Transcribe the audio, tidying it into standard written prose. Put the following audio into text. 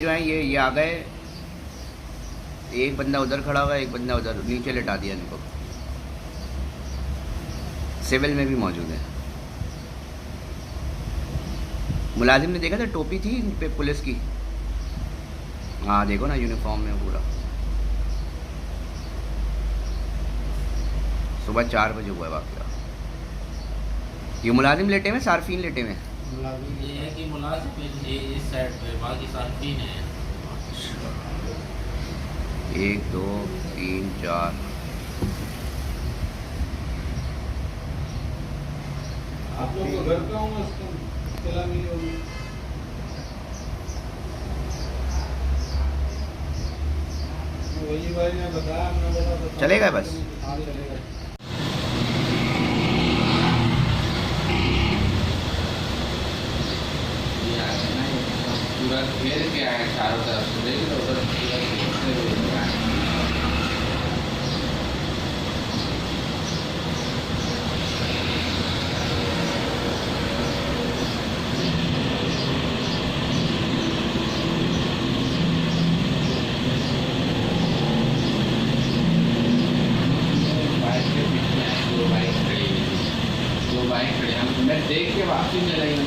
जो है ये आ गए। एक बंदा उधर खड़ा हुआ है, एक बंदा उधर, नीचे लेटा दिया इनको। सिविल में भी मौजूद है। मुलाजिम ने देखा था, टोपी थी इन पे पुलिस की। हाँ देखो ना, यूनिफॉर्म में पूरा। सुबह 4 बजे हुआ है वाक़या। ये मुलाजिम लेटे हुए, सार्फिन लेटे हुए। ये है कि मुलाजिम इस साइड पे, बाकी सार्फिन है। 1 2 3 4। आप लोग तो घर पे होंगे, इत्तला मिली होगी। वही भाई ने बताया, हमने बोला तो चलेगा बस। हाँ चलेगा। पूरा घेर के आए चारों तरफ से, देख लो उधर पूरा घेरते हुए आए। बाइक के पीछे दो बाइक खड़ी, हम मैं देख के वापसी में लगी।